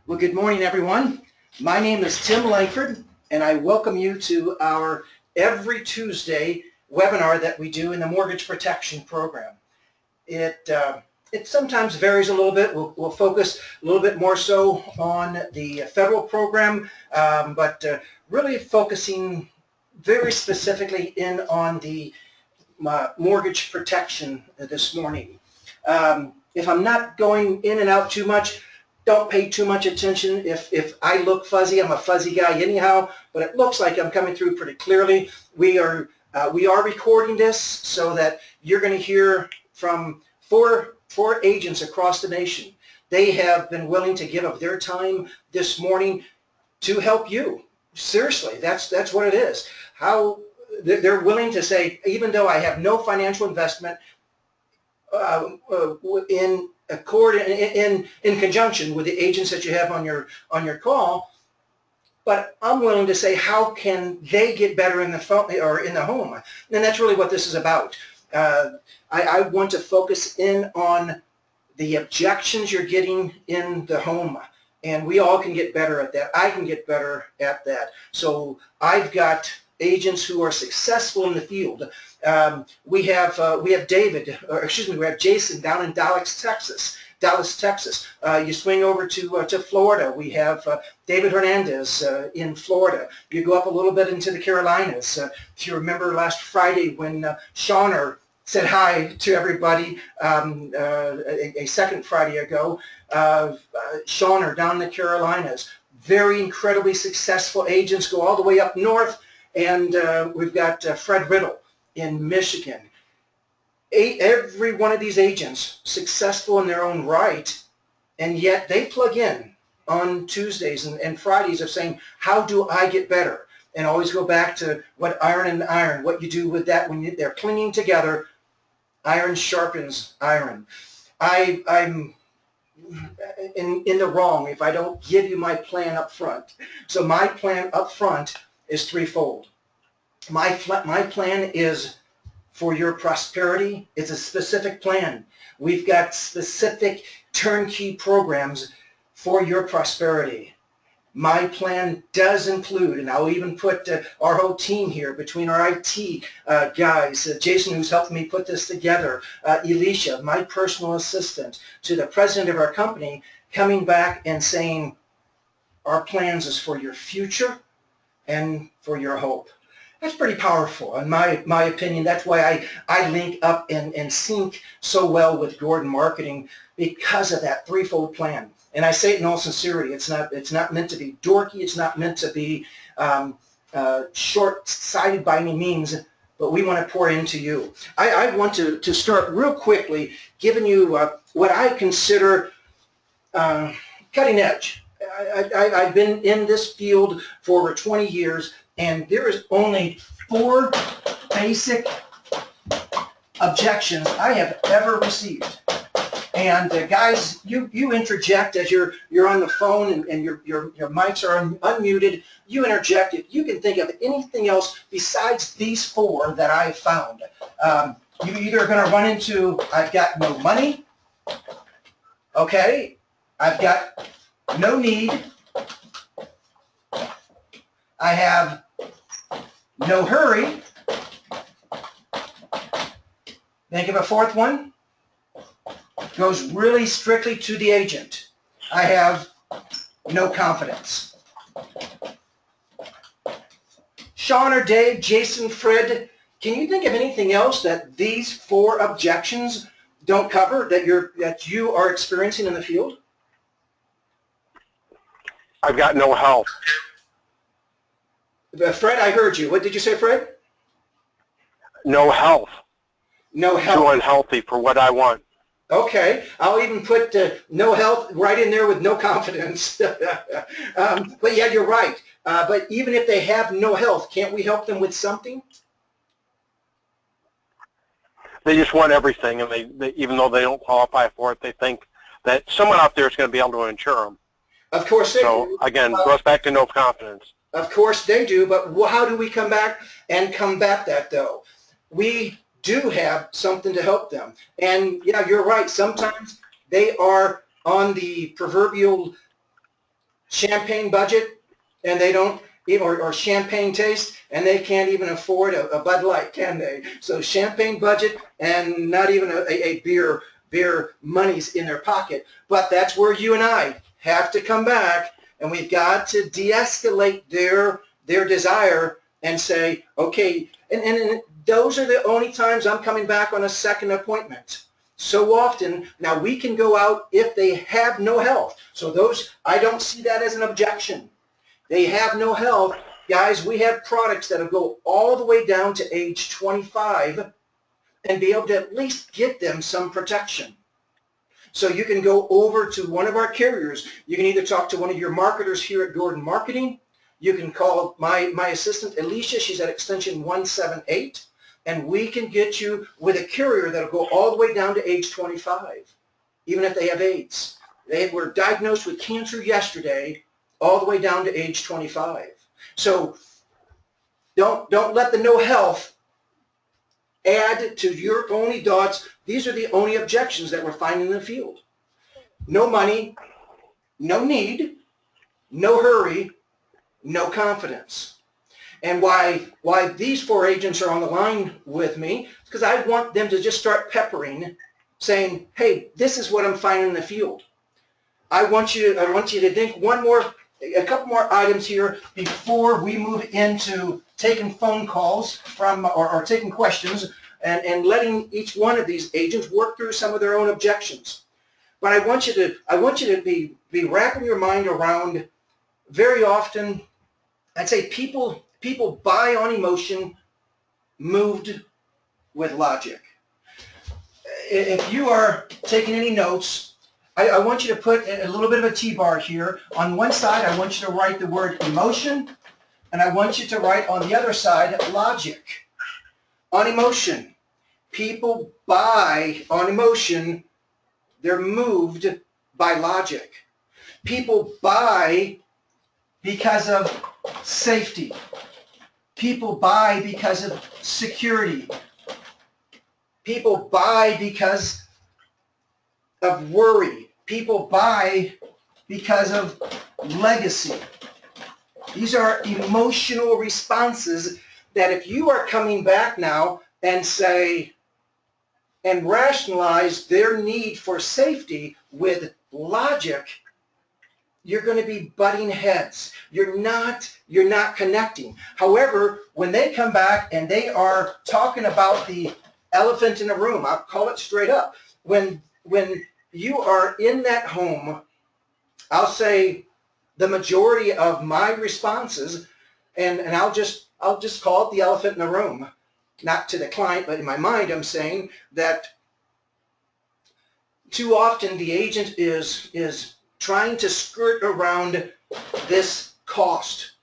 Well, good morning, everyone. My name is Tim Lankford, and I welcome you to our every Tuesday webinar that we do in the Mortgage Protection Program. It sometimes varies a little bit. We'll focus a little bit more so on the federal program, but really focusing very specifically in on the mortgage protection this morning. If I'm not going in and out too much, don't pay too much attention. If I look fuzzy, I'm a fuzzy guy anyhow, but it looks like I'm coming through pretty clearly. We are recording this so that you're going to hear from four agents across the nation. They have been willing to give up their time this morning to help you. Seriously, that's what it is. How they're willing to say, even though I have no financial investment, in conjunction with the agents that you have on your call, but I'm willing to say, how can they get better in the phone or in the home? And that's really what this is about. I want to focus in on the objections you're getting in the home, and we all can get better at that. I can get better at that. So I've got agents who are successful in the field. We have David, or excuse me, we have Jason down in Dallas, Texas. You swing over to Florida. We have David Hernandez in Florida. You go up a little bit into the Carolinas. If you remember last Friday when Shauner said hi to everybody a second Friday ago, Shauner down in the Carolinas. Very incredibly successful agents, go all the way up north. And we've got Fred Riddle in Michigan. Every one of these agents successful in their own right, and yet they plug in on Tuesdays and Fridays of saying, how do I get better? And always go back to what iron and iron, what you do with that when they're clinging together. Iron sharpens iron. I'm in the wrong if I don't give you my plan up front. So my plan up front is threefold. My plan is for your prosperity. It's a specific plan. We've got specific turnkey programs for your prosperity. My plan does include, and I'll even put our whole team here between our IT guys, Jason, who's helped me put this together, Elisha, my personal assistant, to the president of our company, coming back and saying, our plans is for your future and for your hope. That's pretty powerful in my opinion. That's why I link up and sync so well with Gordon Marketing, because of that threefold plan. And I say it in all sincerity. It's not meant to be dorky. It's not meant to be short-sighted by any means, but we want to pour into you. I want to start real quickly giving you what I consider cutting edge. I've been in this field for over 20 years, and there is only 4 basic objections I have ever received. And guys, you interject as you're on the phone and your mics are unmuted. You interject if you can think of anything else besides these 4 that I've found. You're either going to run into, I've got no money, okay, I've got no need, I have no hurry. Think of a 4th one. Goes really strictly to the agent. I have no confidence. Sean or Dave, Jason, Fred, can you think of anything else that these 4 objections don't cover that you are experiencing in the field? I've got no health. Fred, I heard you. What did you say, Fred? No health. No health. Too unhealthy for what I want. Okay, I'll even put no health right in there with no confidence. But yeah, you're right. But even if they have no health, can't we help them with something? They just want everything, and they even though they don't qualify for it, they think that someone out there is going to be able to insure them. Of course they do. So again, goes back to no confidence. Of course they do, but how do we come back and combat that, though? We do have something to help them. And yeah, you're right. Sometimes they are on the proverbial champagne budget, and they don't, or champagne taste, and they can't even afford a Bud Light, can they? So champagne budget and not even a beer money's in their pocket. But that's where you and I have to come back, and we've got to de-escalate their desire and say, okay, and those are the only times I'm coming back on a second appointment. So often, now we can go out if they have no health. So those, I don't see that as an objection. They have no health. Guys, we have products that'll go all the way down to age 25 and be able to at least get them some protection. So you can go over to one of our carriers. You can either talk to one of your marketers here at Gordon Marketing. You can call my assistant, Alicia. She's at extension 178. And we can get you with a carrier that'll go all the way down to age 25, even if they have AIDS. They were diagnosed with cancer yesterday, all the way down to age 25. So don't let the no health add to your only thoughts. These are the only objections that we're finding in the field. No money, no need, no hurry, no confidence. And why these 4 agents are on the line with me, because I want them to just start peppering, saying, hey, this is what I'm finding in the field. I want you to think a couple more items here before we move into taking phone calls from, or taking questions and letting each one of these agents work through some of their own objections. But I want you to be wrapping your mind around, very often, I'd say people buy on emotion, moved with logic. If you are taking any notes, I want you to put a little bit of a T-bar here. On one side, I want you to write the word emotion, and I want you to write on the other side logic. On emotion, people buy on emotion, they're moved by logic. People buy because of safety. People buy because of security. People buy because of worry. People buy because of legacy. These are emotional responses that if you are coming back now and say, and rationalize their need for safety with logic, you're going to be butting heads. You're not connecting. However, when they come back and they are talking about the elephant in the room, I'll call it straight up. When you are in that home, I'll say the majority of my responses, and I'll just call it the elephant in the room, not to the client, but in my mind I'm saying that too often the agent is trying to skirt around this cost.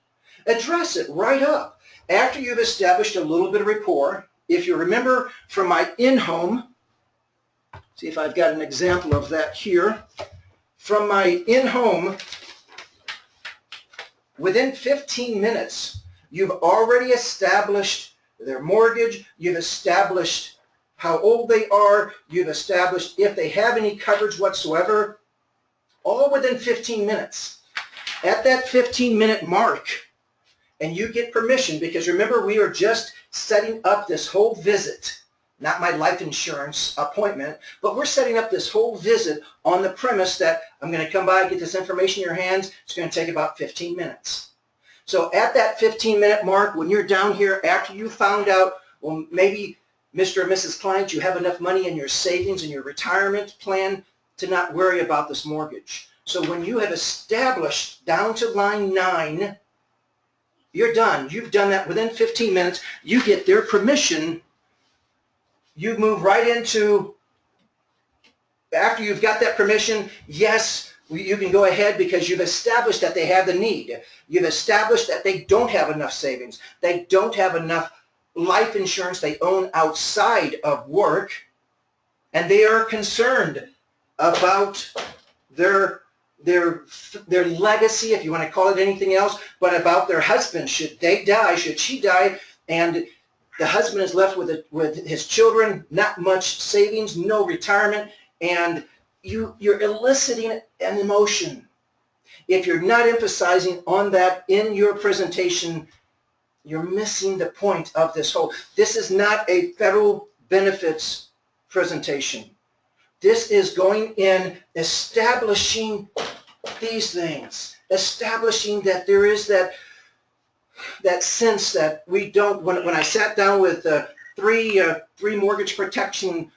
Address it right up. After you've established a little bit of rapport, if you remember from my in-home, see if I've got an example of that here. From my in-home, within 15 minutes, you've already established their mortgage, you've established how old they are, you've established if they have any coverage whatsoever, all within 15 minutes. At that 15-minute mark, and you get permission, because remember, we are just setting up this whole visit, not my life insurance appointment, but we're setting up this whole visit on the premise that I'm going to come by, get this information in your hands. It's going to take about 15 minutes. So at that 15-minute mark, when you're down here after you found out, well, maybe Mr. or Mrs. Client, you have enough money in your savings and your retirement plan to not worry about this mortgage. So when you have established down to line 9, you're done. You've done that within 15 minutes. You get their permission. You move right into, after you've got that permission, yes, you can go ahead because you've established that they have the need. You've established that they don't have enough savings. They don't have enough life insurance they own outside of work, and they are concerned about their legacy, if you want to call it anything else, but about their husband. Should they die, should she die, and the husband is left with his children, not much savings, no retirement, and you're eliciting an emotion. If you're not emphasizing on that in your presentation, you're missing the point of this whole. This is not a federal benefits presentation. This is going in, establishing these things, establishing that there is that sense that we don't. When I sat down with three mortgage protection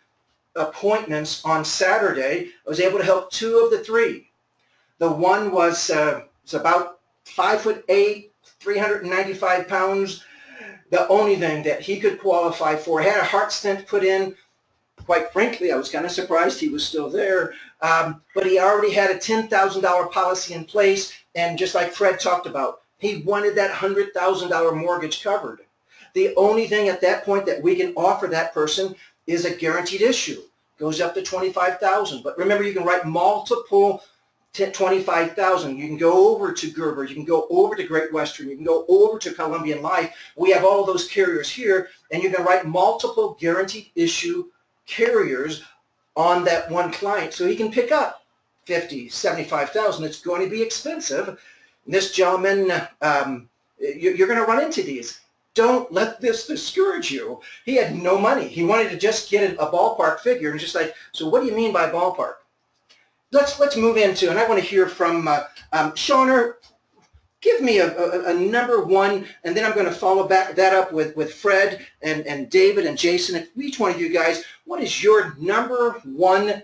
appointments on Saturday, I was able to help two of the three. The one was about 5'8", 395 pounds. The only thing that he could qualify for, had a heart stent put in. Quite frankly, I was kind of surprised he was still there. But he already had a $10,000 policy in place, and just like Fred talked about, he wanted that $100,000 mortgage covered. The only thing at that point that we can offer that person is a guaranteed issue. Goes up to $25,000. But remember, you can write multiple $25,000. You can go over to Gerber. You can go over to Great Western. You can go over to Columbian Life. We have all those carriers here, and you can write multiple guaranteed issue carriers on that one client, so he can pick up $50,000, $75,000. It's going to be expensive. This gentleman, you're going to run into these. Don't let this discourage you. He had no money. He wanted to just get a ballpark figure, and just like, so what do you mean by ballpark? Let's move into, and I want to hear from Shawner. Give me a number one, and then I'm going to follow that up with Fred and David and Jason. If each one of you guys, what is your number one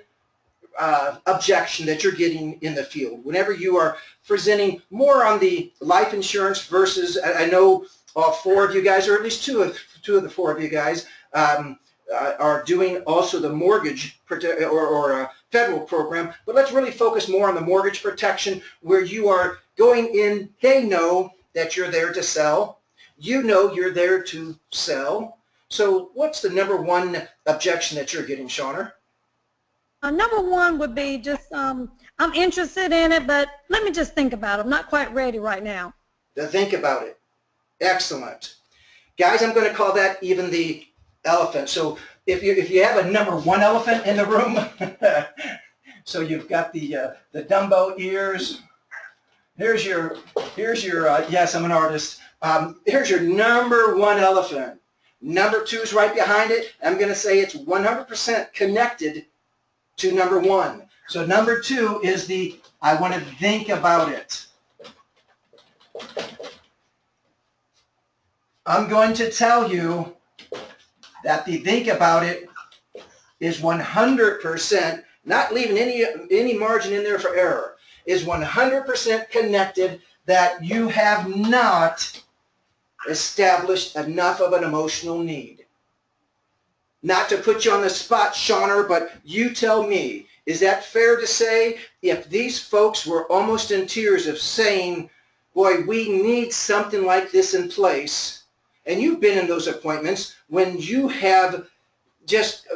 objection that you're getting in the field whenever you are presenting more on the life insurance versus, I know all four of you guys, or at least two of the four of you guys, are doing also the mortgage or federal program, but let's really focus more on the mortgage protection, where you are going in. They know that you're there to sell. You know you're there to sell. So what's the number one objection that you're getting, Shawner? Number one would be just, I'm interested in it, but let me just think about it. I'm not quite ready right now. To think about it. Excellent. Guys, I'm going to call that even the elephant. So if you have a number one elephant in the room, so you've got the Dumbo ears. Here's your yes, I'm an artist. Here's your number one elephant. Number two is right behind it. I'm going to say it's 100% connected to number one. So number two is the I want to think about it. I'm going to tell you that the think about it is 100%, not leaving any margin in there for error, is 100% connected that you have not established enough of an emotional need. Not to put you on the spot, Shawner, but you tell me, is that fair to say, if these folks were almost in tears of saying, boy, we need something like this in place, and you've been in those appointments when you have just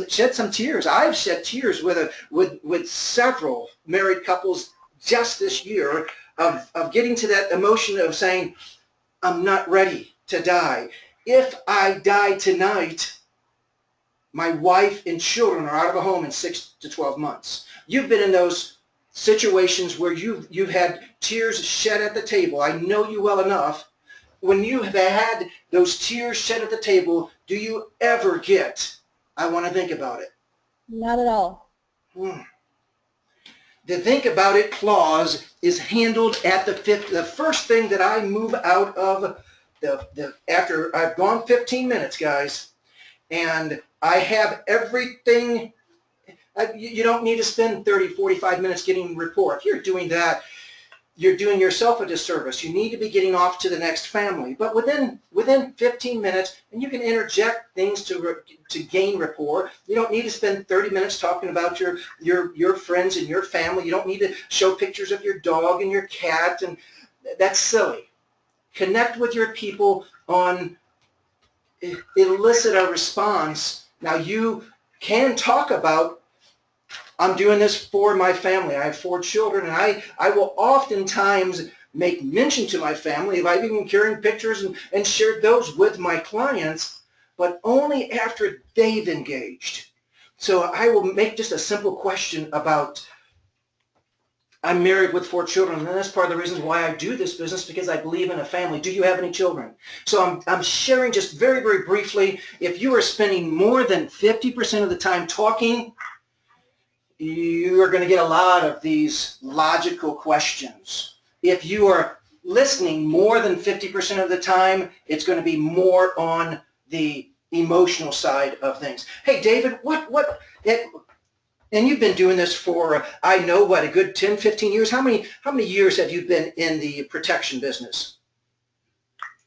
shed some tears. I've shed tears with several married couples just this year of getting to that emotion of saying, I'm not ready to die. If I die tonight, my wife and children are out of a home in 6 to 12 months. You've been in those situations where you've had tears shed at the table. I know you well enough. When you have had those tears shed at the table, do you ever get, I want to think about it? Not at all. The think about it clause is handled at the first thing that I move out of after I've gone 15 minutes, guys, and I have everything. You don't need to spend 30, 45 minutes getting a report. If you're doing that, you're doing yourself a disservice. You need to be getting off to the next family. But within 15 minutes, and you can interject things to gain rapport. You don't need to spend 30 minutes talking about your friends and your family. You don't need to show pictures of your dog and your cat, and that's silly. Connect with your people on, elicit a response. Now you can talk about, I'm doing this for my family. I have 4 children, and I will oftentimes make mention to my family. I've even carrying pictures and shared those with my clients, but only after they've engaged. So I will make just a simple question about, I'm married with 4 children, and that's part of the reasons why I do this business, because I believe in a family. Do you have any children? So I'm sharing just very, very briefly, if you are spending more than 50% of the time talking, you are going to get a lot of these logical questions. If you are listening more than 50% of the time, it's going to be more on the emotional side of things. Hey, David, and you've been doing this for, I know, what, a good 10, 15 years? How many years have you been in the protection business?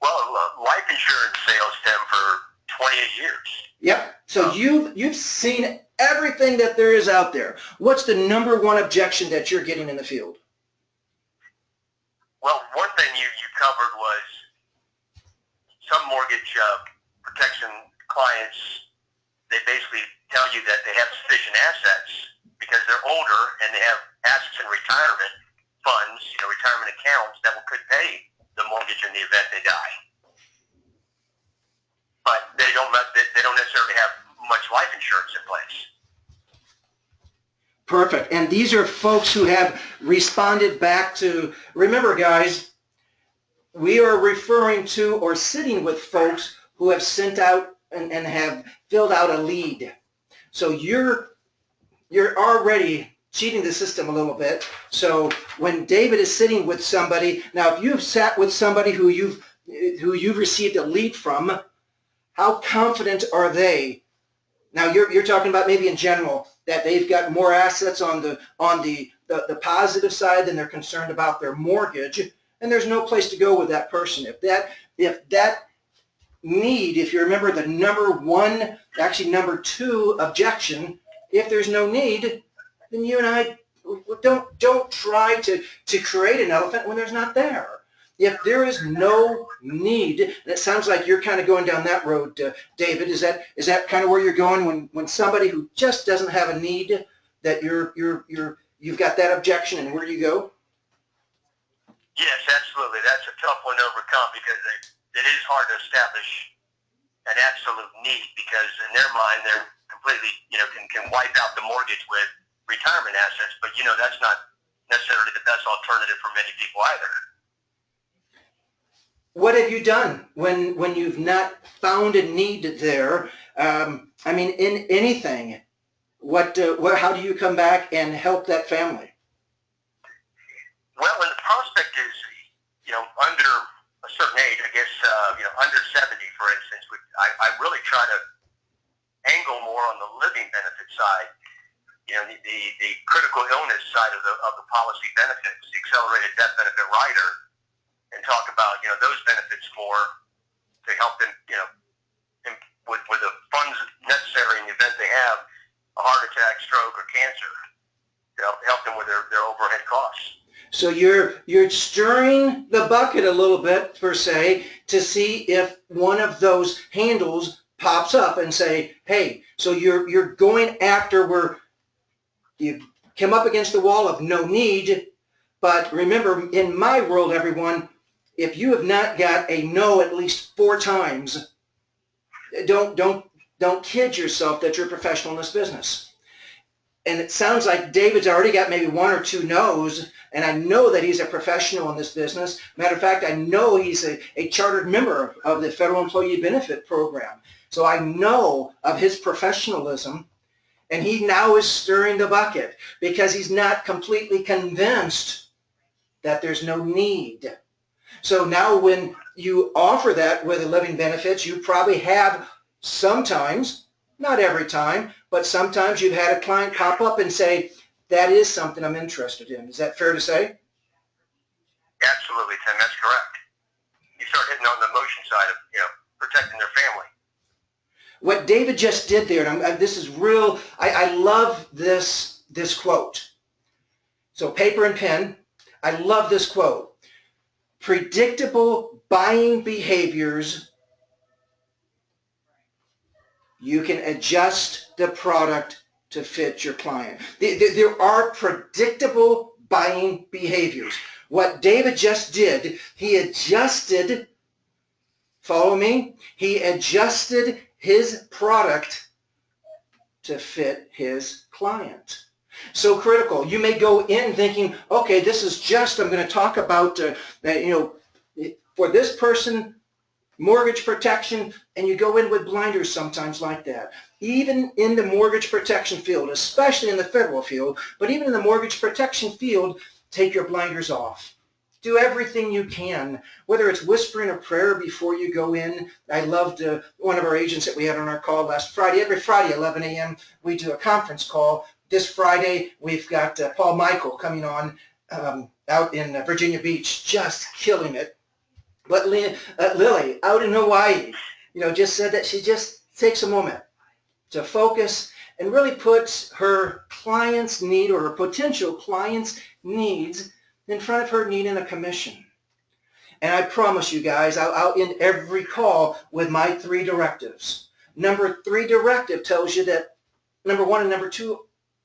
Well, life insurance sales, Tim, for 28 years. Yep. So you've seen everything that there is out there. What's the number one objection that you're getting in the field? Well, one thing you covered was some mortgage protection clients, they basically tell you that they have sufficient assets because they're older and they have assets in retirement funds, retirement accounts that could pay the mortgage in the event they die. But they don't necessarily have much life insurance in place. Perfect. And these are folks who have responded back to, remember guys, we are referring to or sitting with folks who have sent out and have filled out a lead. So you're already cheating the system a little bit. So when David is sitting with somebody, now if you've sat with somebody who you've received a lead from, how confident are they? Now you're talking about maybe in general that they've got more assets on the positive side than they're concerned about their mortgage, and there's no place to go with that person. If that need, if you remember the number 2 objection, if there's no need, then you and I don't try to create an elephant when there's not there. If there is no need, and it sounds like you're kind of going down that road, David. Is that kind of where you're going when somebody who just doesn't have a need, that you've got that objection, and where do you go? Yes, absolutely. That's a tough one to overcome because it is hard to establish an absolute need because in their mind they're completely, can wipe out the mortgage with retirement assets, but that's not necessarily the best alternative for many people either. What have you done when you've not found a need there? I mean, in anything, how do you come back and help that family? Well, when the prospect is, under a certain age, I guess, under 70, for instance, I really try to angle more on the living benefit side. The critical illness side of the policy benefits, the accelerated death benefit rider, and talk about, those benefits more to help them, with the funds necessary in the event they have a heart attack, stroke, or cancer, to help them with their overhead costs. So you're stirring the bucket a little bit, per se, to see if one of those handles pops up and say, hey, so you're going after where you come up against the wall of no need. But remember, in my world, everyone, if you have not got a no at least 4 times, don't kid yourself that you're a professional in this business. And it sounds like David's already got maybe 1 or 2 no's, and I know that he's a professional in this business. Matter of fact, I know he's a chartered member of the Federal Employee Benefit Program. So I know of his professionalism, and he now is stirring the bucket because he's not completely convinced that there's no need. So now when you offer that with the living benefits, you probably have sometimes, not every time, but sometimes you've had a client pop up and say, that is something I'm interested in. Is that fair to say? Absolutely, Tim. That's correct. You start hitting on the emotion side of, protecting their family. What David just did there, and this is real, I love this quote. So paper and pen, I love this quote. Predictable buying behaviors, you can adjust the product to fit your client. There are predictable buying behaviors. What David just did, he adjusted, follow me, he adjusted his product to fit his client. So critical. You may go in thinking, okay, this is just, I'm going to talk about, for this person, mortgage protection, and you go in with blinders sometimes like that. Even in the mortgage protection field, especially in the federal field, but even in the mortgage protection field, take your blinders off. Do everything you can, whether it's whispering a prayer before you go in. I loved one of our agents that we had on our call last Friday. Every Friday, 11 a.m., we do a conference call. This Friday, we've got Paul Michael coming on out in Virginia Beach, just killing it. But Lily, out in Hawaii, just said that she just takes a moment to focus and really puts her client's need or her potential client's needs in front of her needing a commission. And I promise you guys, I'll end every call with my 3 directives. Number 3 directive tells you that number 1 and number 2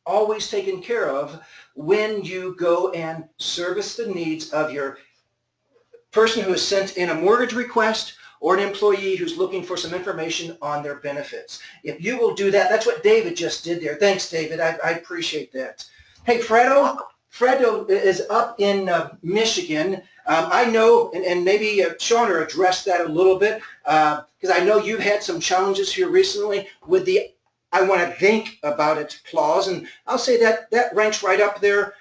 always taken care of when you go and service the needs of your person who has sent in a mortgage request or an employee who's looking for some information on their benefits. If you will do that, that's what David just did there. Thanks, David. I appreciate that. Hey, Fredo is up in Michigan. I know, and maybe Shauna addressed that a little bit, because I know you've had some challenges here recently with the I want to think about it clause, and I'll say that ranks right up there.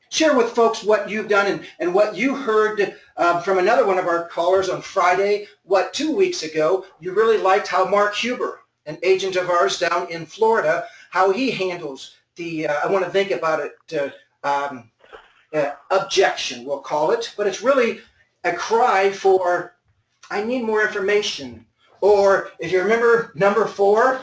Share with folks what you've done and what you heard from another one of our callers on Friday, 2 weeks ago. You really liked how Mark Huber, an agent of ours down in Florida, how he handles the, I want to think about it, objection, we'll call it. But it's really a cry for, I need more information. Or if you remember number 4,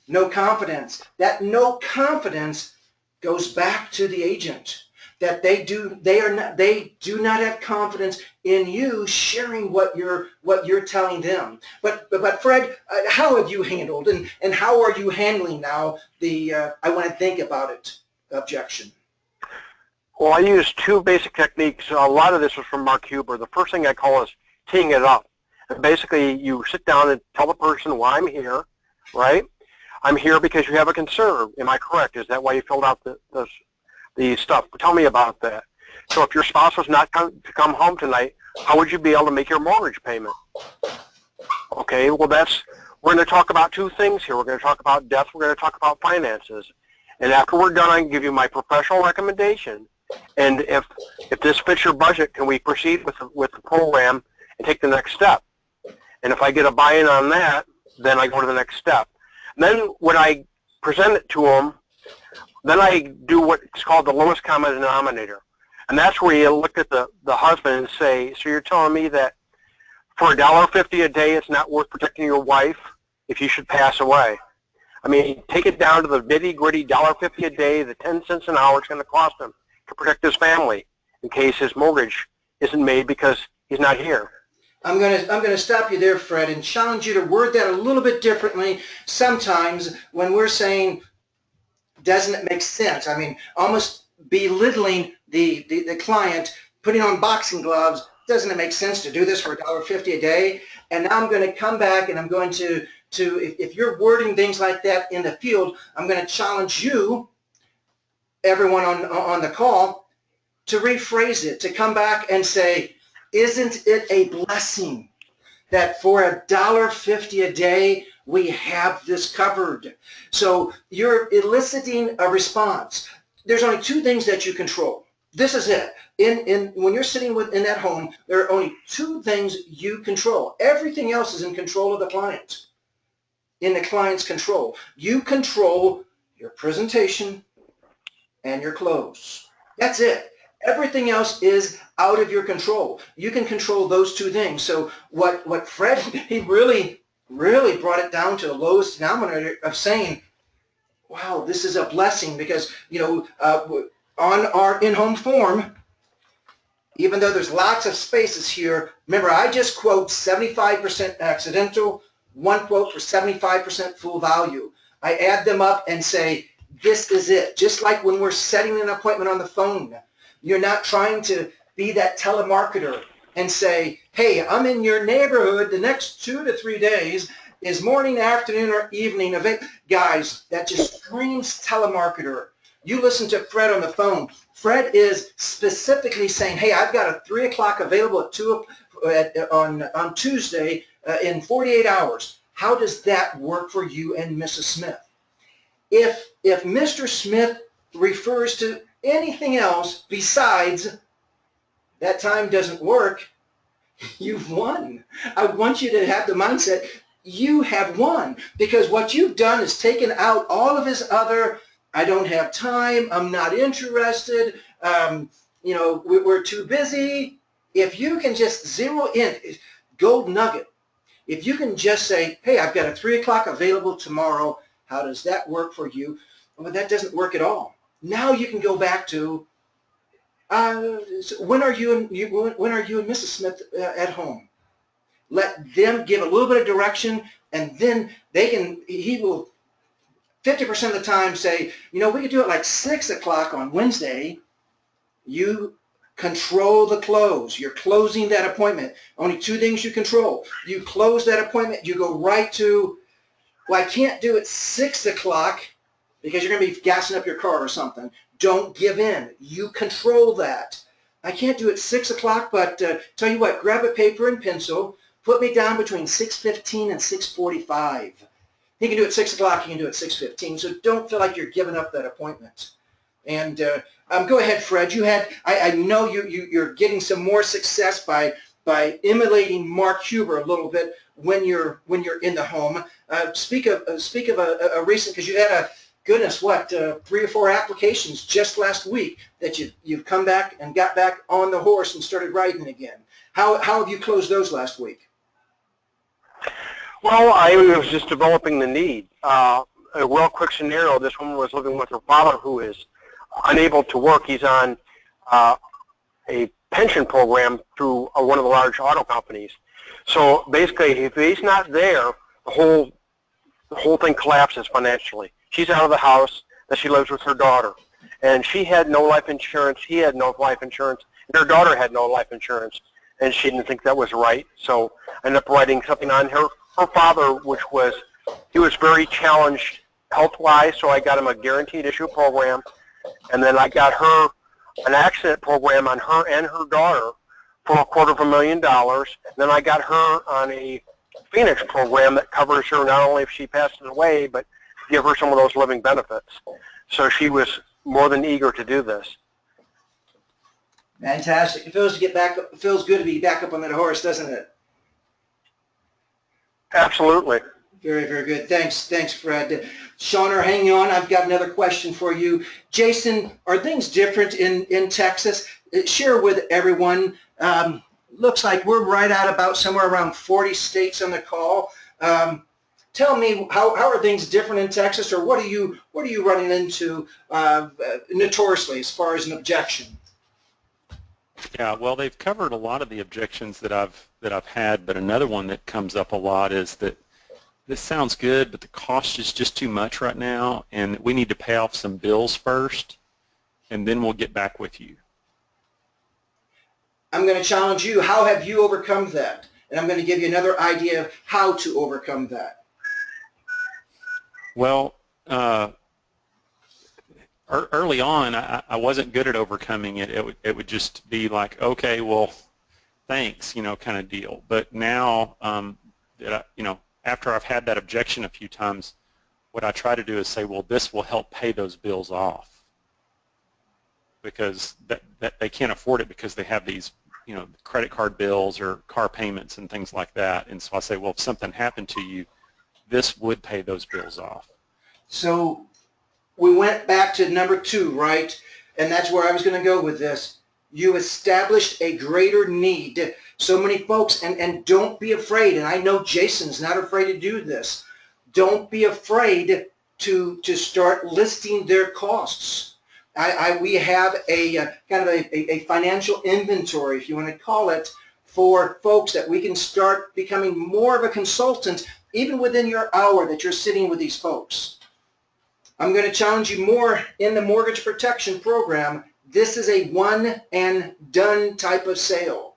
no confidence. That no confidence goes back to the agent. That they do not have confidence in you sharing what you're telling them. But Fred, how have you handled and how are you handling now the I want to think about it objection? Well, I use 2 basic techniques. A lot of this was from Mark Huber. The first thing I call is teeing it up. And basically, you sit down and tell the person why I'm here, right? I'm here because you have a concern. Am I correct? Is that why you filled out the stuff? Tell me about that. So if your spouse was not to come home tonight, how would you be able to make your mortgage payment? Okay, well we're going to talk about 2 things here. We're going to talk about death, we're going to talk about finances. And after we're done, I can give you my professional recommendation. And if this fits your budget, can we proceed with the program and take the next step? And if I get a buy-in on that, then I go to the next step. And then when I present it to them, then I do what's called the lowest common denominator. And that's where you look at the husband and say, so you're telling me that for $1.50 a day, it's not worth protecting your wife if you should pass away? I mean, take it down to the nitty-gritty, $1.50 a day, the 10 cents an hour it's going to cost him to protect his family in case his mortgage isn't made because he's not here. I'm gonna stop you there, Fred, and challenge you to word that a little bit differently. Sometimes when we're saying, doesn't it make sense? I mean, almost belittling the client, putting on boxing gloves. Doesn't it make sense to do this for $1.50 a day? And now I'm going to come back and I'm going to if you're wording things like that in the field, I'm going to challenge you, everyone on the call, to rephrase it, to come back and say, isn't it a blessing that for $1.50 a day we have this covered? So you're eliciting a response. There's only 2 things that you control. This is it. When you're sitting in that home, there are only 2 things you control. Everything else is in control of the client. In the client's control. You control your presentation and your close. That's it. Everything else is out of your control. You can control those 2 things. So what Fred, he really brought it down to the lowest denominator of saying, wow, this is a blessing because, on our in-home form, even though there's lots of spaces here, remember I just quote 75% accidental, 1 quote for 75% full value. I add them up and say, this is it. Just like when we're setting an appointment on the phone. You're not trying to be that telemarketer and say, hey, I'm in your neighborhood the next 2 to 3 days, is morning, afternoon, or evening event. Guys, that just screams telemarketer. You listen to Fred on the phone. Fred is specifically saying, hey, I've got a 3 o'clock available on Tuesday in 48 hours. How does that work for you and Mrs. Smith? If Mr. Smith refers to anything else besides that time doesn't work, you've won. I want you to have the mindset you have won, because what you've done is taken out all of his other, I don't have time, I'm not interested, we're too busy. If you can just zero in, gold nugget, if you can just say, hey, I've got a 3 o'clock available tomorrow, how does that work for you? Well, that doesn't work at all. Now you can go back to, when are you and Mrs. Smith at home? Let them give a little bit of direction, and then he will 50% of the time say, we could do it like 6 o'clock on Wednesday. You control the close. You're closing that appointment. Only 2 things you control. You close that appointment, you go right to, well, I can't do it 6 o'clock because you're going to be gassing up your car or something. Don't give in. You control that. I can't do it 6 o'clock, but tell you what, grab a paper and pencil, put me down between 6:15 and 6:45. He can do it 6 o'clock, he can do it 6:15, so don't feel like you're giving up that appointment. And go ahead, Fred. I know you're getting some more success by emulating Mark Huber a little bit when you're in the home. Speak of a recent, because you had goodness, 3 or 4 applications just last week that you've come back and got back on the horse and started riding again. How have you closed those last week? Well, I was just developing the need. A real quick scenario, this woman was living with her father who is unable to work. He's on a pension program through one of the large auto companies. So basically, if he's not there, the whole thing collapses financially. She's out of the house that she lives with her daughter. And she had no life insurance, he had no life insurance, and her daughter had no life insurance. And she didn't think that was right. So I ended up writing something on her father, he was very challenged health-wise, so I got him a guaranteed issue program. And then I got her an accident program on her and her daughter for $250,000. Then I got her on a Phoenix program that covers her not only if she passes away, but give her some of those living benefits. So she was more than eager to do this. Fantastic. It feels good to be back up on that horse, doesn't it? Absolutely. Very, very good. Thanks, Fred. Shauna, hang on. I've got another question for you. Jason, are things different in Texas? Share with everyone. Looks like we're right at about somewhere around 40 states on the call. Tell me, how are things different in Texas, or what are you running into notoriously as far as an objection? Yeah, well, they've covered a lot of the objections that I've had, but another one that comes up a lot is that this sounds good, but the cost is just too much right now, and we need to pay off some bills first, and then we'll get back with you. I'm going to challenge you. How have you overcome that? And I'm going to give you another idea of how to overcome that. Well, early on, I wasn't good at overcoming it. It would just be like, okay, well, thanks, kind of deal. But now, after I've had that objection a few times, what I try to do is say, well, this will help pay those bills off, because that they can't afford it because they have these, credit card bills or car payments and things like that. And so I say, well, if something happened to you, this would pay those bills off. So we went back to number 2, right? And that's where I was going to go with this. You established a greater need. So many folks, and don't be afraid, and I know Jason's not afraid to do this. Don't be afraid to start listing their costs. We have a kind of a financial inventory, if you want to call it, for folks that we can start becoming more of a consultant even within your hour that you're sitting with these folks. I'm going to challenge you more in the mortgage protection program. This is a one and done type of sale.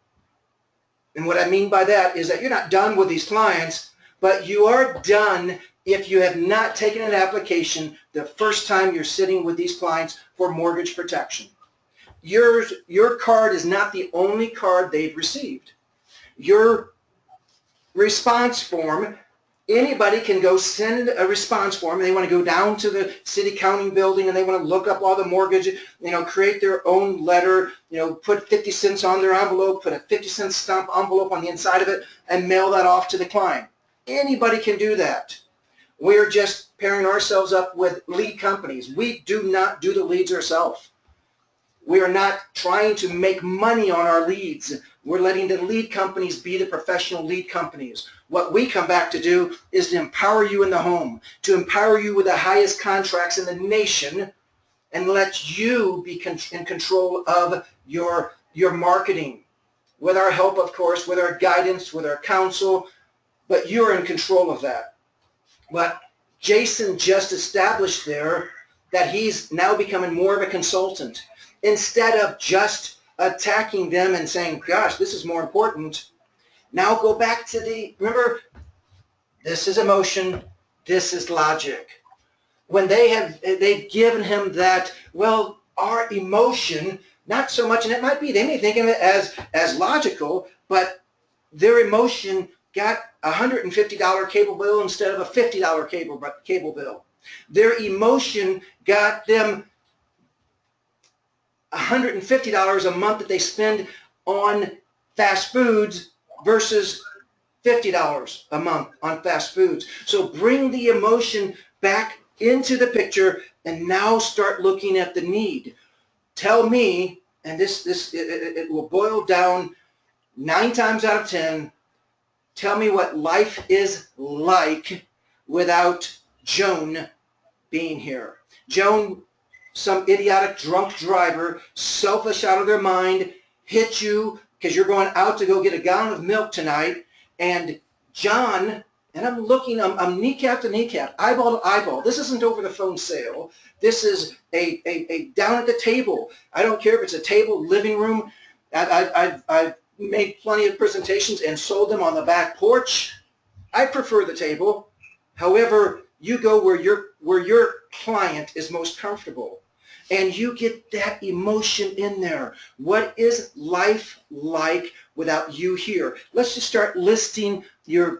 And what I mean by that is that you're not done with these clients, but you are done if you have not taken an application the first time you're sitting with these clients for mortgage protection. Your card is not the only card they've received. Your response form, anybody can go send a response form. They want to go down to the city county building and they want to look up all the mortgage, create their own letter, put 50 cents on their envelope, put a 50-cent stamp envelope on the inside of it, and mail that off to the client. Anybody can do that. We're just pairing ourselves up with lead companies. We do not do the leads ourselves. We are not trying to make money on our leads. We're letting the lead companies be the professional lead companies. What we come back to do is to empower you in the home, to empower you with the highest contracts in the nation, and let you be in control of your marketing. With our help, of course, with our guidance, with our counsel, but you're in control of that. But Jason just established there that he's now becoming more of a consultant. Instead of just attacking them and saying, gosh, this is more important, now go back to remember, this is emotion, this is logic. When they've given him that, well, our emotion, not so much, and it might be, they may think of it as logical, but their emotion got a $150 cable bill instead of a $50 cable bill. Their emotion got them $150 a month that they spend on fast foods versus $50 a month on fast foods. So bring the emotion back into the picture and now start looking at the need. Tell me, and it will boil down 9 times out of 10, tell me what life is like without Joan being here. Joan, some idiotic drunk driver, selfish out of their mind, hit you because you're going out to go get a gallon of milk tonight, and John, and I'm kneecap to kneecap, eyeball to eyeball. This isn't over the phone sale. This is a down at the table. I don't care if it's a table, living room. I've made plenty of presentations and sold them on the back porch. I prefer the table. However, you go where your client is most comfortable, and you get that emotion in there. What is life like without you here? Let's just start listing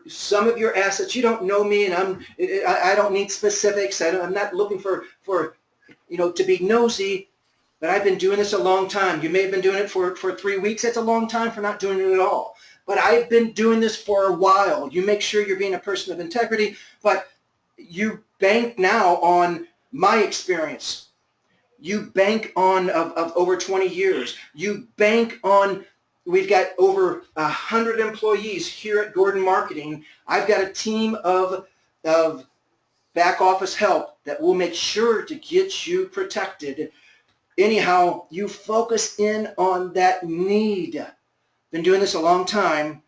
some of your assets. You don't know me, and I don't need specifics. I'm not looking for to be nosy, but I've been doing this a long time. You may have been doing it for 3 weeks. That's a long time for not doing it at all. But I've been doing this for a while. You make sure you're being a person of integrity, but you bank now on my experience. You bank on of over 20 years. You bank on, we've got over 100 employees here at Gordon Marketing. I've got a team of back office help that will make sure to get you protected. Anyhow, you focus in on that need. Been doing this a long time,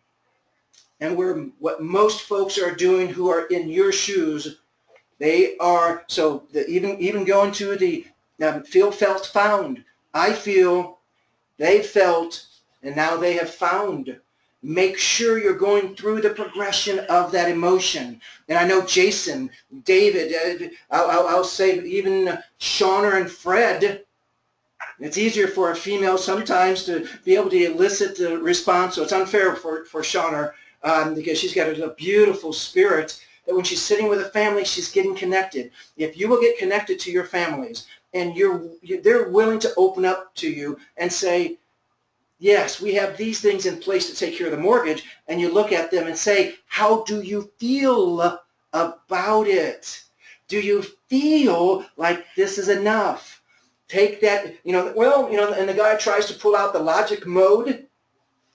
and what most folks are doing who are in your shoes, they are, even going to the feel, felt, found. I feel, they felt, and now they have found. Make sure you're going through the progression of that emotion. And I know Jason, David, I'll say even Shauna and Fred, it's easier for a female sometimes to be able to elicit the response, so it's unfair for Shauna because she's got a beautiful spirit that when she's sitting with a family, she's getting connected. If you will get connected to your families and they're willing to open up to you and say, yes, we have these things in place to take care of the mortgage, and you look at them and say, how do you feel about it? Do you feel like this is enough? Take that, and the guy tries to pull out the logic mode.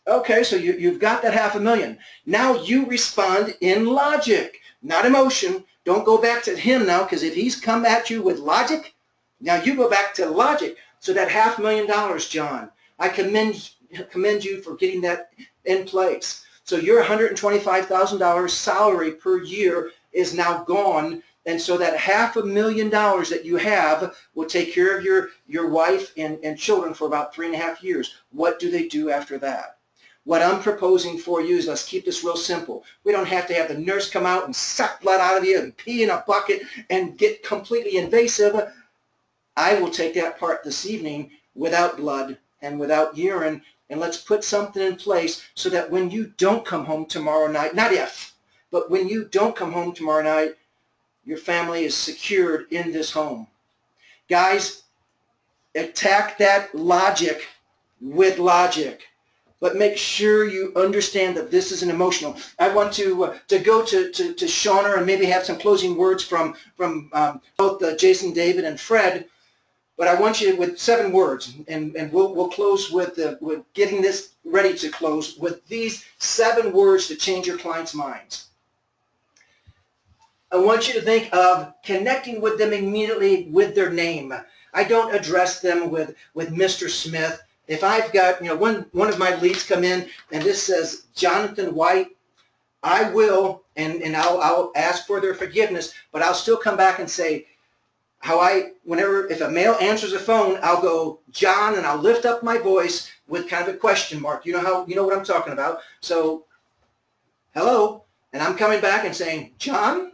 Okay, so you've got that $500,000. Now you respond in logic, not emotion. Don't go back to him now, because if he's come at you with logic, now you go back to logic. So that $500,000, John, I commend you for getting that in place. So your $125,000 salary per year is now gone, and so that $500,000 that you have will take care of your wife and children for about 3.5 years. What do they do after that? What I'm proposing for you is let's keep this real simple. We don't have to have the nurse come out and suck blood out of you and pee in a bucket and get completely invasive. I will take that part this evening without blood and without urine, and let's put something in place so that when you don't come home tomorrow night, not if, but when you don't come home tomorrow night, your family is secured in this home. Guys, attack that logic with logic, but make sure you understand that this is an emotional. I want to go to Shauna and maybe have some closing words from both Jason, David, and Fred. But I want you with 7 words, and we'll close with getting this ready to close with these 7 words to change your clients' minds. I want you to think of connecting with them immediately with their name. I don't address them with Mr. Smith. If I've got, one of my leads come in and this says Jonathan White, I will, and I'll ask for their forgiveness, but I'll still come back and say, if a male answers the phone, I'll go, John, and I'll lift up my voice with kind of a question mark. You know what I'm talking about. So, hello, and I'm coming back and saying, John?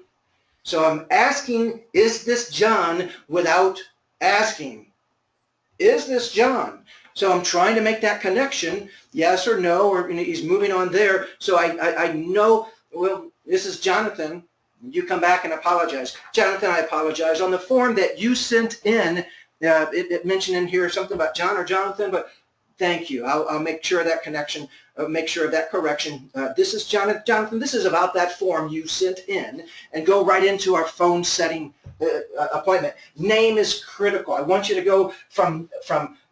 So I'm asking, is this John, without asking, is this John? So I'm trying to make that connection, yes or no, or he's moving on there. So I know, well, this is Jonathan. You come back and apologize. Jonathan, I apologize. On the form that you sent in, it mentioned in here something about John or Jonathan, but thank you. I'll make sure of that connection, make sure of that correction. This is Jonathan. This is about that form you sent in, and go right into our phone setting appointment. Name is critical. I want you to go from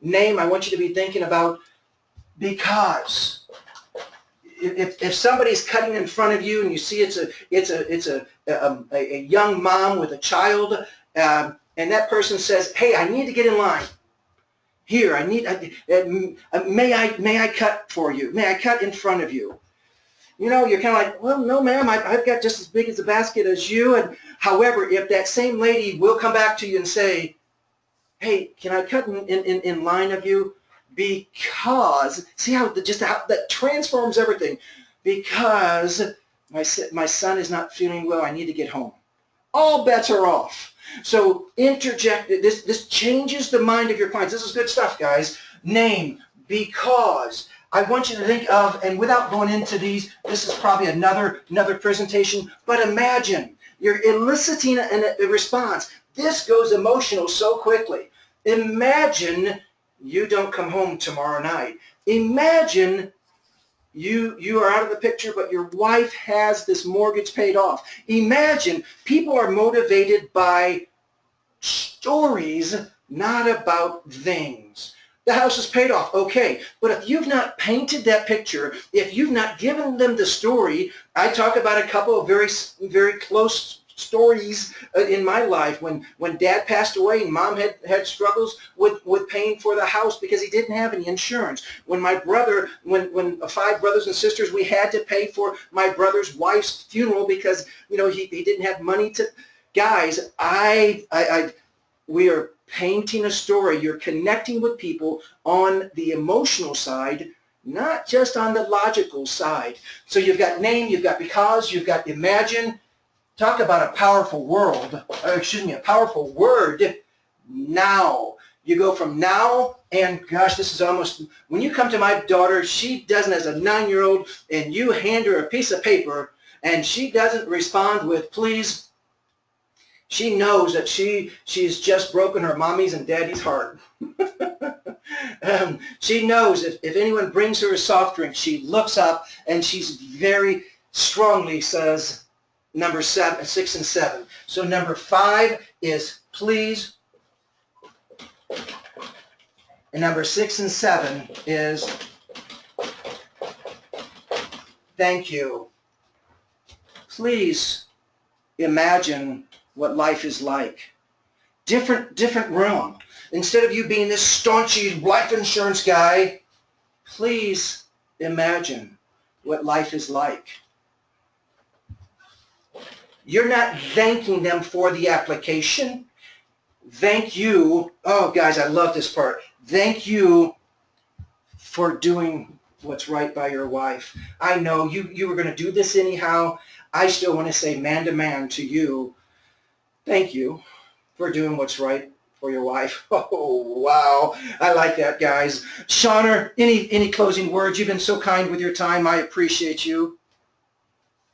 name. I want you to be thinking about because. If somebody's cutting in front of you and you see it's a young mom with a child, and that person says, "Hey, I need to get in line. Here, may I cut for you? May I cut in front of you?" You're kind of like, "Well, no, ma'am. I've got just as big as a basket as you." And however, if that same lady will come back to you and say, "Hey, can I cut in line of you?" Because, see how that transforms everything. Because my son is not feeling well, I need to get home. All bets are off. So interject, this changes the mind of your clients. This is good stuff, guys. Name, because. I want you to think of, and without going into these, this is probably another presentation, but imagine you're eliciting a response. This goes emotional so quickly. Imagine you don't come home tomorrow night. Imagine you are out of the picture, but your wife has this mortgage paid off. Imagine people are motivated by stories, not about things. The house is paid off, okay, but if you've not painted that picture, if you've not given them the story, I talk about a couple of very, very close stories in my life when Dad passed away and Mom had struggles with paying for the house because he didn't have any insurance. When my brother, when 5 brothers and sisters, we had to pay for my brother's wife's funeral because he didn't have money to. Guys, we are painting a story. You're connecting with people on the emotional side, not just on the logical side. So you've got name, you've got because, you've got imagine. Talk about a powerful a powerful word. Now. You go from now, and gosh, this is almost, when you come to my daughter, she doesn't, as a 9-year-old, and you hand her a piece of paper, and she doesn't respond with please. She knows that she's just broken her mommy's and daddy's heart. She knows if anyone brings her a soft drink, she looks up, and she's very strongly says, number 6 and 7. So number 5 is please. And number 6 and 7 is thank you. Please imagine what life is like. Different realm. Instead of you being this staunchy life insurance guy, please imagine what life is like. You're not thanking them for the application. Thank you. Oh, guys, I love this part. Thank you for doing what's right by your wife. I know you were going to do this anyhow. I still want to say man to man to you, thank you for doing what's right for your wife. Oh, wow. I like that, guys. Shawner, any closing words? You've been so kind with your time. I appreciate you.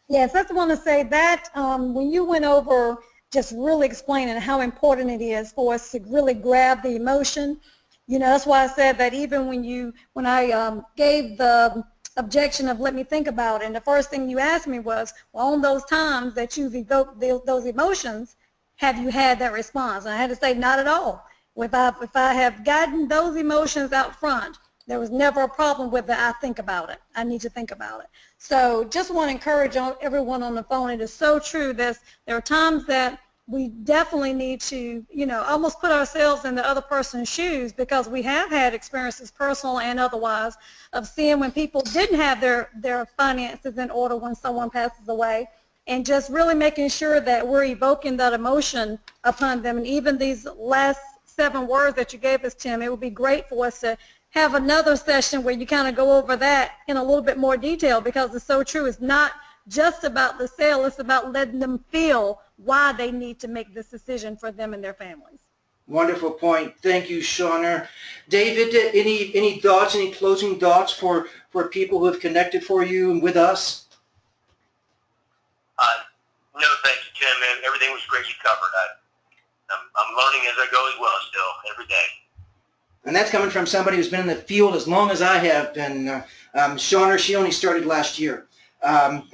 Yes, I just want to say that when you went over just really explaining how important it is for us to really grab the emotion, you know, that's why I said that even when I gave the objection of let me think about it, and the first thing you asked me was, well, on those times that you've evoked those emotions, have you had that response? And I had to say, not at all. If I have gotten those emotions out front, there was never a problem with the I think about it. I need to think about it. So just want to encourage everyone on the phone. It is so true that there are times that we definitely need to, you know, almost put ourselves in the other person's shoes, because we have had experiences, personal and otherwise, of seeing when people didn't have their finances in order when someone passes away, and just really making sure that we're evoking that emotion upon them. And even these last 7 words that you gave us, Tim, it would be great for us to have another session where you kind of go over that in a little bit more detail, because it's so true. It's not just about the sale. It's about letting them feel why they need to make this decision for them and their families. Wonderful point. Thank you, Shawner. David, any thoughts, any closing thoughts for people who have connected for you and with us? No, thanks, Tim. Everything was great you covered. I'm learning as I go as well still, every day. And that's coming from somebody who's been in the field as long as I have been. Shawner, she only started last year. Thank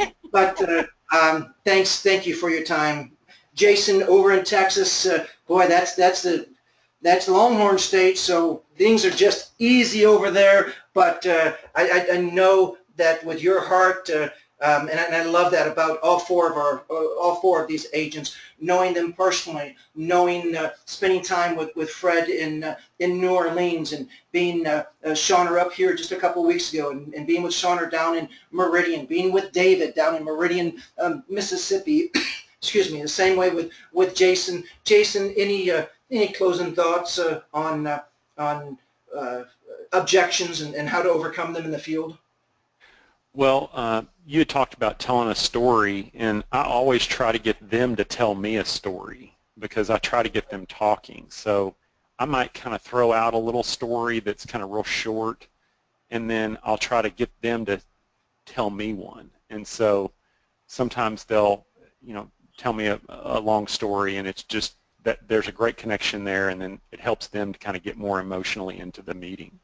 you for your time. Jason, over in Texas, boy, that's Longhorn State, so things are just easy over there. But I know that with your heart, and I love that about all four of these agents, knowing them personally, knowing, spending time with Fred in New Orleans, and being Shawner up here just a couple weeks ago, and being with Shawner down in Meridian, being with David down in Meridian, Mississippi. Excuse me. The same way with Jason. Jason, any closing thoughts on objections and how to overcome them in the field? Well, you had talked about telling a story, and I always try to get them to tell me a story, because I try to get them talking. So I might kind of throw out a little story that's kind of real short, and then I'll try to get them to tell me one. And so sometimes they'll, you know, tell me a long story, and it's just that there's a great connection there, and then it helps them to kind of get more emotionally into the meeting.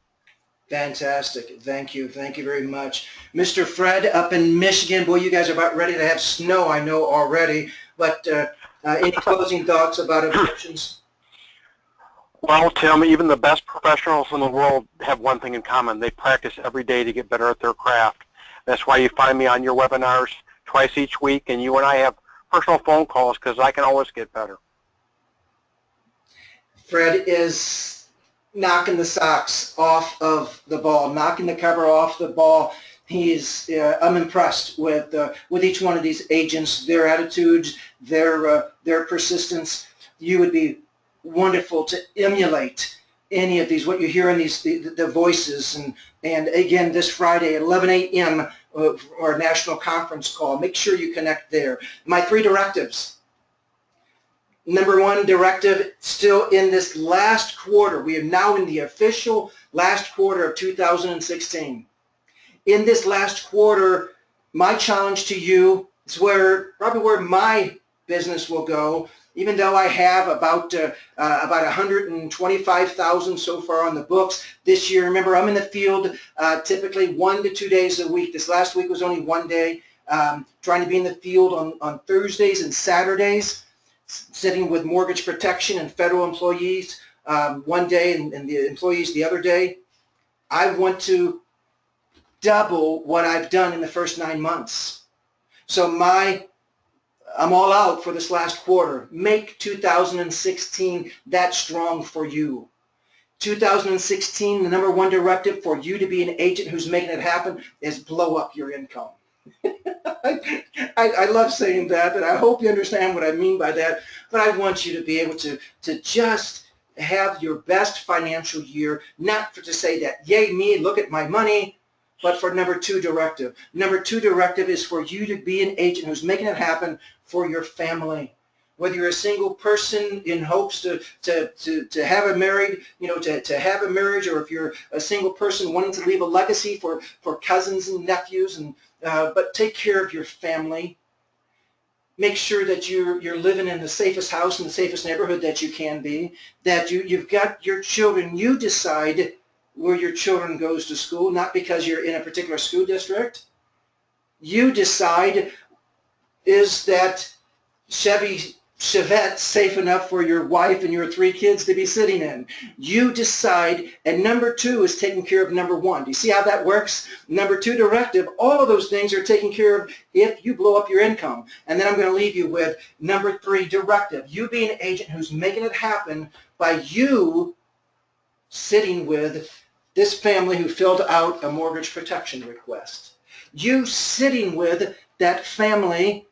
Fantastic. Thank you. Thank you very much. Mr. Fred up in Michigan, boy, you guys are about ready to have snow, I know already, but any closing thoughts about objections? Well, Tim, even the best professionals in the world have one thing in common. They practice every day to get better at their craft. That's why you find me on your webinars twice each week, and you and I have personal phone calls, because I can always get better. Fred is knocking the socks off of the ball, knocking the cover off the ball. I'm impressed with each one of these agents, their attitudes, their persistence. You would be wonderful to emulate any of these, what you hear in these, the voices. And again, this Friday at 11 a.m. Our national conference call. Make sure you connect there. My 3 directives. Number 1 directive, still in this last quarter. We are now in the official last quarter of 2016. In this last quarter, my challenge to you is probably where my business will go. Even though I have about 125,000 so far on the books this year. Remember, I'm in the field typically 1 to 2 days a week. This last week was only 1 day. Trying to be in the field on Thursdays and Saturdays, sitting with mortgage protection and federal employees 1 day and the employees the other day. I want to double what I've done in the first 9 months. So I'm all out for this last quarter. Make 2016 that strong for you. 2016, the number 1 directive for you to be an agent who's making it happen is blow up your income. I love saying that, and I hope you understand what I mean by that, but I want you to be able to just have your best financial year, not to say that, yay me, look at my money, but for number 2 directive. Number 2 directive is for you to be an agent who's making it happen for your family. Whether you're a single person in hopes to have a married, to have a marriage, or if you're a single person wanting to leave a legacy for cousins and nephews, but take care of your family. Make sure that you're living in the safest house in the safest neighborhood that you can be, that you've got your children. You decide where your children goes to school, not because you're in a particular school district. You decide, is that Chevette safe enough for your wife and your 3 kids to be sitting in? You decide, and number 2 is taking care of number 1. Do you see how that works? Number 2 directive, all of those things are taken care of if you blow up your income. And then I'm going to leave you with number 3 directive. You be an agent who's making it happen by you sitting with this family who filled out a mortgage protection request. You sitting with that family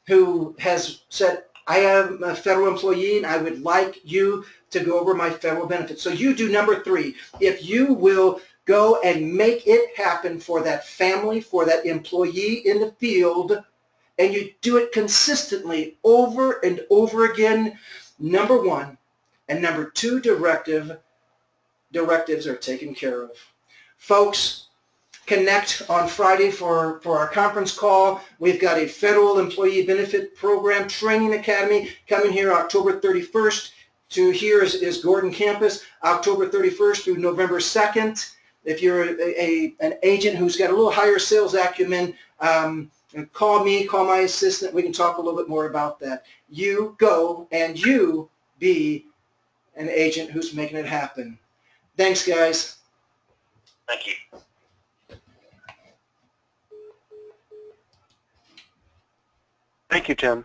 who has said, I am a federal employee and I would like you to go over my federal benefits. So you do number 3. If you will go and make it happen for that family, for that employee in the field, and you do it consistently over and over again, number 1 and number 2 directives are taken care of. Folks, connect on Friday for our conference call. We've got a Federal Employee Benefit Program Training Academy coming here October 31st to here is Gordon Campus, October 31st through November 2nd. If you're an agent who's got a little higher sales acumen, call me, call my assistant. We can talk a little bit more about that. You go and you be an agent who's making it happen. Thanks, guys. Thank you. Thank you, Tim.